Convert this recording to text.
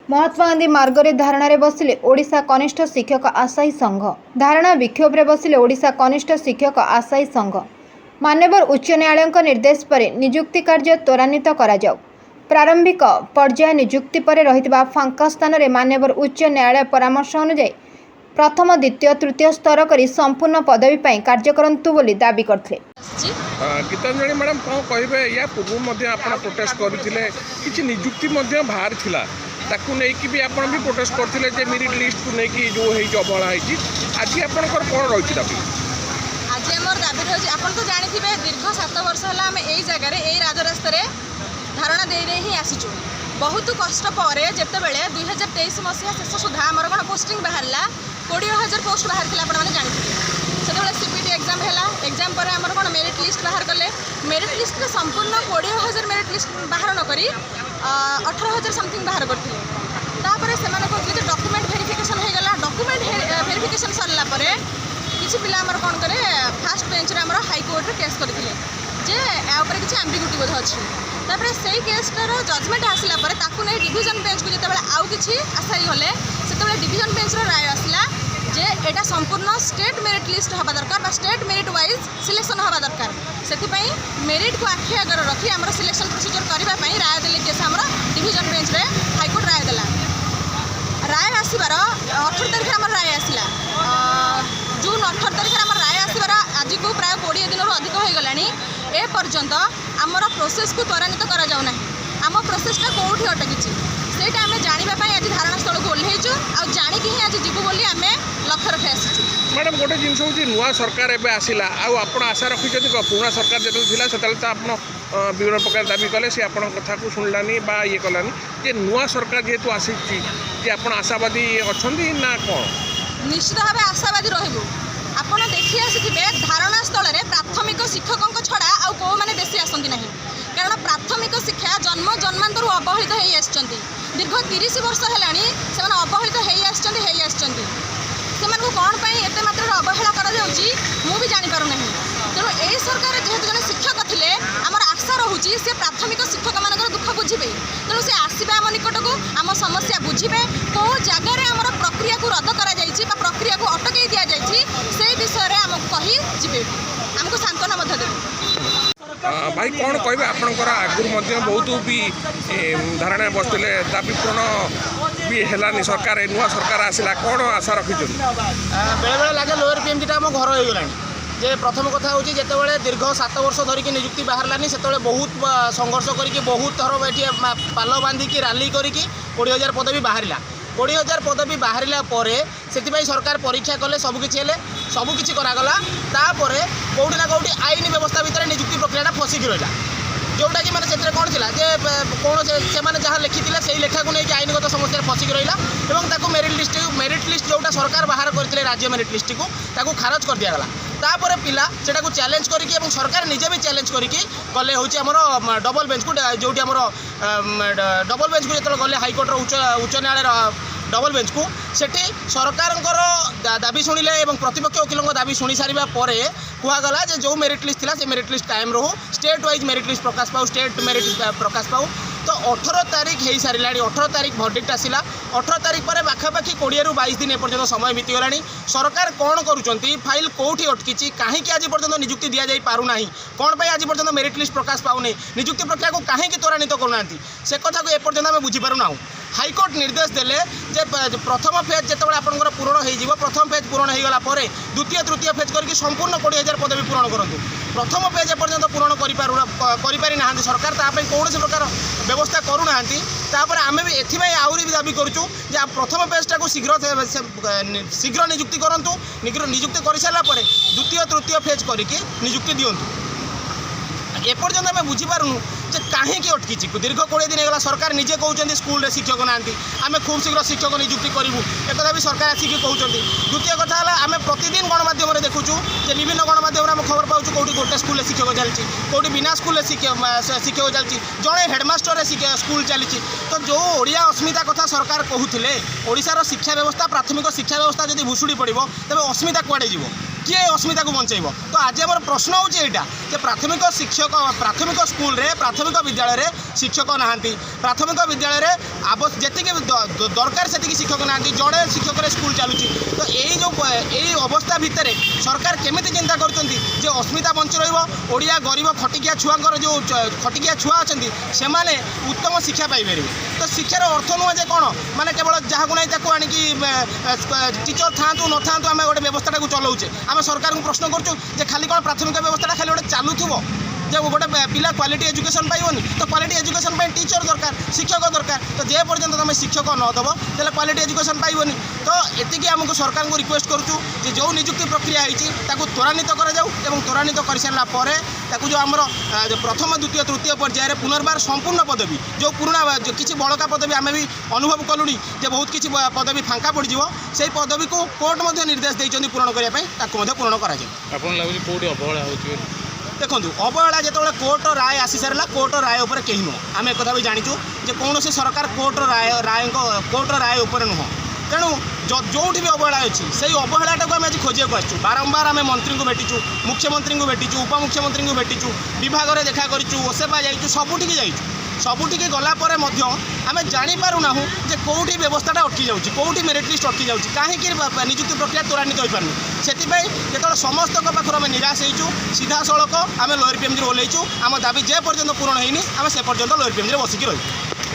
महात्मा गांधी मार्गरे धारणार बसिले ओडिशा कनिष्ठ शिक्षक आशायी संघ। धारणा विक्षोभ बसिले ओडिशा कनिष्ठ शिक्षक आशायी संघ। मान्यवर उच्च न्यायालय निर्देश पर नियुक्ति कार्य त्वरान्वित करा जाऊ। प्रारंभिक पर्याय नियुक्ति पर रहितबा फांका स्थान रे मान्यवर उच्च न्यायालय परामर्श अनुसार प्रथम द्वितीय तृतीय स्तर करी संपूर्ण पदवी पाई कार्य करंतु बोली दाबी करथिले। गीतांजलि मैडम कौन कहे या पूर्व प्रोटेस्ट करते कि निजुक्ति बाहर थिला ताकू नहीं भी आप भी प्रोटेस्ट करते मेरिट लिस्ट को लेकिन जो अवहेला आज आपंकर कौन रही दाबी? आज आम दाबी रही आप तो जानते दीर्घ 7 वर्ष है आम यही जगार यही राजरास्त धारणा दे ही आसीचु। बहुत कष्ट पर जितेबाला 2023 मसीहा शेष सुधा आमर कौन पोस्टिंग बाहर 20,000 पोस्ट बाहर आपने जानते से सीपीटी एग्जाम है एग्जाम पर आमर कौन मेरिट लिस्ट बाहर कले मेरिट लिस्ट में संपूर्ण 20,000 मेरिट लिस्ट बाहर न करी 18,000 समथिंग बाहर करते से कहते डॉक्यूमेंट वेरिफिकेशन होगा डॉक्यूमेंट वेरिफिकेशन सरला किसी पिला आमर कौन करे फास्ट बेंच रे आमर हाईकोर्ट केस करते जे यापर किसी एम्बिग्यूटी बोध अच्छी तापर से केसटार जजमेंट आसला नहीं डिविजन बेंच को जिते आउ कि आशायी गले से डिविजन बेंच राय आसला जे एटा संपूर्ण स्टेट मेरिट लिस्ट हवा दरकार स्टेट मेरिट वाइज सिलेक्शन हवा दरकार से मेरिट को आखि आगर रखी आम सिलेक्शन प्रोसीजर करने राय देले केस आम डिविजन बेंच रे हाईकोर्ट राय देला राय आसबार 18 तारिख आम राय आसला जून 18 तारिख आम राय आसबार आज को प्राय 20 दिन अधिक हो गला ए पर्यंत आमर प्रोसेस को त्वरान्वित करा जाऊ ना आम प्रोसेसटा कौटी अटकी सेटा आम जानापी आज धारणा स्थल को ओह्लैचु जाणिक ही आज जीवु बोली आम लक्ष्य रखी आसीचु। मैडम गोटे जिनस हूँ नुआ सरकार एवं आसला आप आशा रखिंट पुराना सरकार जो से तो आप विभिन्न प्रकार दाबी कले सी आप कथा को शुणलानी बा ये कलानी जे नुआ सरकार जेहेतु आसी आप आशावादी अच्छा ना कौन? निश्चित भाव आशावादी रहबू आपड़ देखी आसी धारणा स्थल में प्राथमिक शिक्षकों छड़ा आउ कौ मैंने बेसी आसती ना कारण प्राथमिक शिक्षा जन्म जन्मांतर अवहेलित हो आसछंती दीर्घ 30 वर्ष है से अवहेलित हो आसछंती से कौन एत मात्रा अवहेला करा जानीपारना तेणु यही सरकार जेहेतु जन शिक्षक थे आमर आशा रोचे से प्राथमिक शिक्षक मान दुख बुझे तेणु से आसवे आम निकट को आम समस्या बुझे कौ जगार आमर प्रक्रिया को रद्द कर प्रक्रिया को अटकई दि जाए से विषय में आमको कही जी आमको सांत्वना देवे। भाई कौन कहे आपंकर आगुरी बहुत भी धारणा बसते दाबी पूर्ण भी है सरकार नुआ सरकार आसला कौन आशा रखी बेले बेले लगे लोअर पीएमजीटा आम घर हो गला जे प्रथम कथा हूँ जिते दीर्घ 7 वर्ष धरिकी निजुक्ति बाहरलानी से बहुत संघर्ष करके बहुत थर ये पाल बांधिकी राली करके 20,000 पदवी बाहरला 20,000 पदवी बाहरला से सरकार परीक्षा कले सबकिछि करागला तापर कौटी ना कौटी आईन व्यवस्था भितर निजुक्ति प्रक्रिया फसिकी रहा जोटा कि मैंने कौन थी जे कौन से जहाँ लिखी से लेखा को लेकिन आईनगत समस्या फसिकी रहा मेरिट लिस्ट जोटा सरकार बाहर करते राज्य मेरिट लिस्ट को खारज कर दिगला तापर पिला सेटा को चैलेंज करके सरकार निजे भी चैलेंज करके गले हूँ आम डबल बेंच को जो डबल बेंच को जो गले हाईकोर्टर उच्च न्यायालय डबल बेंच को सेठी सरकार दाबी शुणिले प्रतिपक्ष वकिलों दाबी शुणी सारा पर कहगला जो मेरिट लिस्ट था से मेरिट लिस्ट कायम रहू स्टेट वाइज मेरिट लिस्ट प्रकाश पाऊ स्टेट मेरिट प्रकाश पाऊ तो 18 तारीख हो सारा 18 तारीख भर्डिक्ट आसला 18 तारीख पर पाखापाखि 20 ରୁ 22 दिन एपर्यंत समय बीतीगला सरकार कौन करुँच फाइल कौटी अटकी कहीं आज पर्यंत निजुक्ति दि जाई पारुना कौन पर आज पर्यंत मेरिट लिस्ट प्रकाश पाऊनी निजुक्ति प्रक्रिया को कहीं त्वरान्वित करूना से कथा को एपर्यंत आम बुझीपारूना। हाईकोर्ट निर्देश देले जे प्रथम फेज जिते आपंकर पूरण हो प्रथम फेज पूरण होगला द्वितीय तृतीय फेज करके संपूर्ण 20,000 पदवी पूरण करूँ प्रथम फेज एपर्यंत पूरण करी ना सरकार कौन प्रकार व्यवस्था करूना आम भी एथि आहरी भी दाबी करूँ प्रथम पेजटा को शीघ्र निजुक्ति करूँ निजुक्ति कर सारापर द्वितीय तृतीय फेज करके निजुक्ति दिंतु एपर्यंत आम बुझीपारूँ जे कहीं अटकी दीर्घ 20 दिन होगा सरकार निजे कहते स्कूल रे शिक्षक ना आम खूब शीघ्र शिक्षक निजुक्ति करूँ एक भी सरकार आसिक कहते द्वितीय कथा आम प्रतिदिन गणमाध्यम देखुचु विभिन्न गणमाध्यम आम खबर पाचु कौटी गोटे स्कूल शिक्षक चलती कौटी बिना स्कूल शिक्षक चलती जड़े हेडमास्टर स्कूल चली तो जो ओडिया अस्मिता कथा सरकार कहते ओडिशार शिक्षा व्यवस्था प्राथमिक शिक्षा व्यवस्था जब भुशुड़ी पड़ो तेज अस्मिता कुआड़े किए अस्मिता को बंचेब तो आज आम प्रश्न हूँ यहाँ जे प्राथमिक शिक्षक प्राथमिक स्कूल रे प्राथमिक विद्यालय शिक्षक ना प्राथमिक विद्यालय जी दरकार से शिक्षक ना जड़े शिक्षक स्कूल चलुची तो यही अवस्था भितर सरकार केमी चिंता कर अस्मिता बंच रहा गरीब खटिकिया छुआ जो खटिकिया छुआ अच्छा से उत्तम शिक्षा पाइपर तो शिक्षार अर्थ नुह जे कौन माने केवल जहाँ को नहीं आणिकी टीचर था न था आम गोटे व्यवस्था चलाऊे आम सरकार को प्रश्न करूँ खाली कौन प्राथमिक व्यवस्था खाली गोटे चलुव जो गोटे पिला क्वालिटी एजुकेशन पाइबनी तो क्वालिटी एजुकेशन टीचर दरकार शिक्षक दरकार तो जे पर्यंत तुम शिक्षक नदब तेल क्वालिटी एजुकेशन पाइबनी तो एतिकी आमको सरकार को रिक्वेस्ट करूँ जो नियुक्ति प्रक्रिया होती त्वरान्वित त्वरान्वित कर सारापर जो आम प्रथम द्वितीय तृतीय पर्यायर पुनर्बार संपूर्ण पदवी जो पुराना किसी बड़का पदवी आम भी अनुभव कलुणी बहुत किसी पदवी फांका पड़ से पदवी को कोर्ट निर्देश देते पूरण करने पूरण कर देखो अवहेला जो कोर्ट राय आसी सारा कोर्ट राय उपर कहीं नुह आम एक भी जाचु जे कौन सरकार कोर्ट राय उपर नुह तेणु जो भी अवहेला अच्छी से अवहेला को आम आज खोजा आसू बारंबार आम मंत्री को भेटीचु मुख्यमंत्री को भेटीचु उपमुख्यमंत्री को भेटीचु विभाग में देखा करूँ ओसेपा जाइचु सबुठी जाइचु सबुठी गलापर आम जापारूना जे कौटी व्यवस्था अटकी जाऊँगी कौटी मेरिट लिस्ट अटकी जाऊँगी कहीं नियुक्ति प्रक्रिया त्वरान्वित हो पारनी से जो समस्त पाखर आम निराश हो सीधा सड़क आम लोअर पीएमजी ओल्लैचु आम दाबी जे पर्यंत पूरण होनी आम से पर्यंत लोअर पीएमजी बसिकी रही।